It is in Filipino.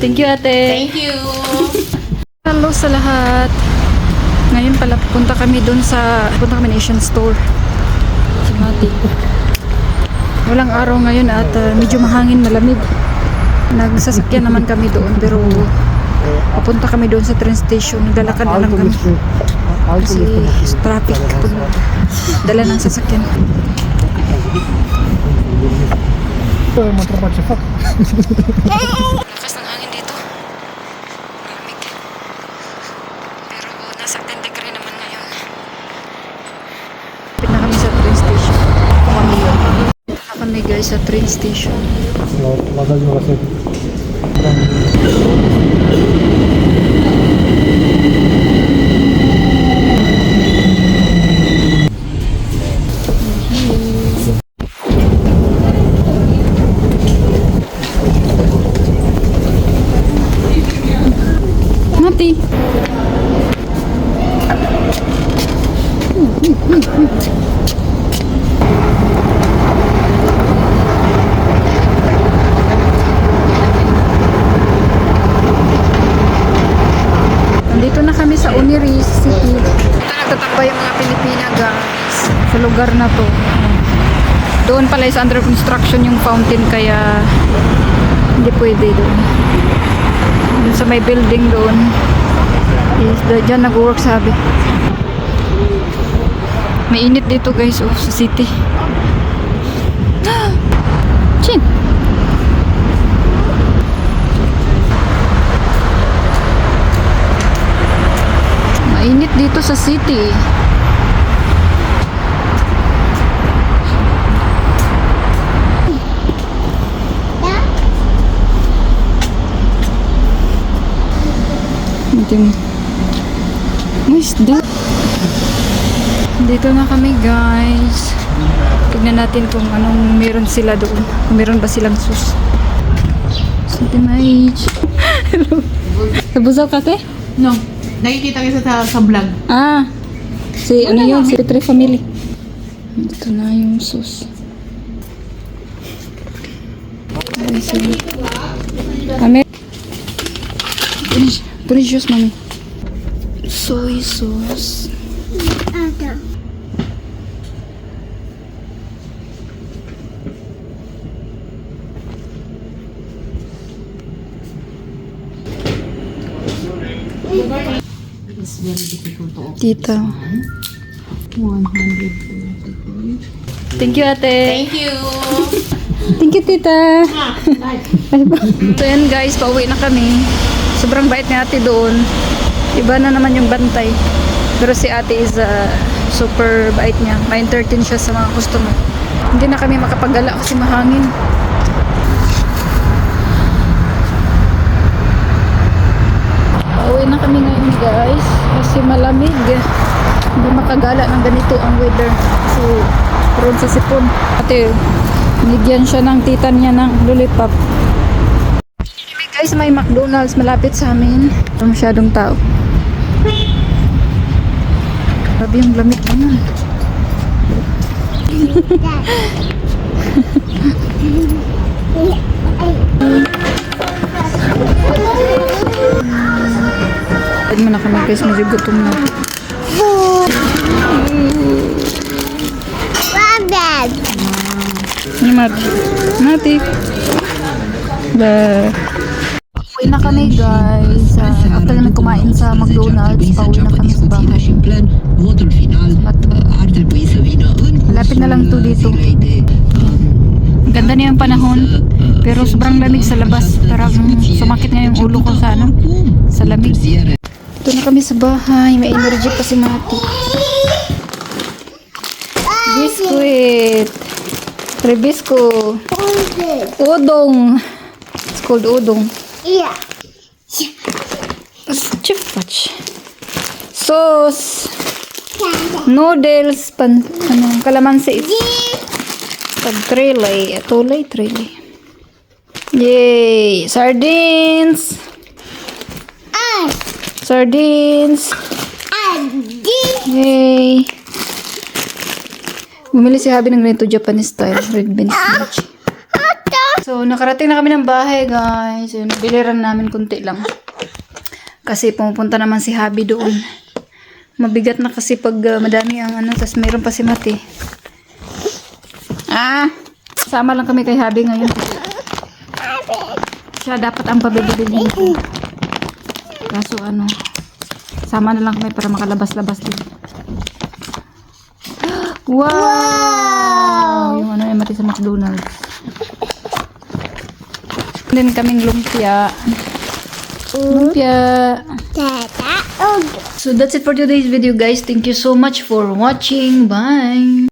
Thank you, ate. Thank you. Hello sa lahat. Ngayon pala punta kami na Asian store. Si Mati. Walang araw ngayon at medyo mahangin, malamig. Nagsasakyan naman kami doon pero papunta kami doon sa train station. Naglalakad na lang kami. Kasi traffic pag dala ng sasakyan. Lakas ng hangin dito. Malamig. Pero nasa 10 degree naman ngayon. Lapit na kami sa train station. Na kami guys sa train station. Mati. Nandito na kami sa Uniri City. Dito nagtatambay yung mga Pilipina guys. Sa lugar na to. Doon pala is under construction yung fountain kaya hindi pwede doon. Doon sa may building doon is dyan nag-work sabi. May init dito guys sa city. Chin! Mainit dito sa city. Dito na kami guys. Tignan natin kung anong meron sila doon. Kung meron ba silang sus. City Mage. Hello. Nabuzaw ka te? No. Nakikita kita sa vlog. Ah. Si ano yun? Si Petri Family. Ito na yung sus. Ay, sige. Kami. Precious mami. Soy sauce. It's very difficult to open. Tita. 100. Thank you, ate. Thank you. Thank you, tita. So yan guys, pauwi na kami. Sobrang bait ni ate doon. Iba na naman yung bantay. Pero si ate is super bait niya. May entertain siya sa mga customer. Hindi na kami makapagala kasi mahangin. Pauwi na kami ngayon guys. Kasi malamig. Hindi makagala ng ganito ang weather. Kasi roon sa sipon. Ate, nigyan siya ng tita niya ng lollipop. Guys, may McDonald's malapit sa amin. Wala masyadong tao. Grabe yung lamig naman. Pwede mo na kami guys, medyo gutom na. Mati. Pauwi na kami guys. After namin kumain sa McDonald's, pauwi na kami sa bahay. Malapit na lang to dito. Ganda na yung panahon. Pero sobrang lamig sa labas. Parang sumakit nga yung ulo ko sa sa lamig. Ito na kami sa bahay. May energy pa si Mati. Biscuit. Rebisco. Udong. It's called udong. Yeah. Chipach. Sauce. Noodles. Kalamansi. Pag-trelay. Trelay. Yay! Sardines. Sardines. Yay! Bumili si Habi ng ganito Japanese style. Red bean spinach. So, nakarating na kami ng bahay, guys. Yun, biliran namin kunti lang. Kasi pumupunta naman si Habi doon. Mabigat na kasi pag madami ang ano, tas mayroon pa si Mati. Sama lang kami kay Habi ngayon. Siya dapat ang pabibilin ko. Kaso ano, sama na lang kami para makalabas-labas din. Wow! Yung ano yung Mati sa McDonald's. Then kaming lumpia. Lumpia. So that's it for today's video, guys. Thank you so much for watching. Bye!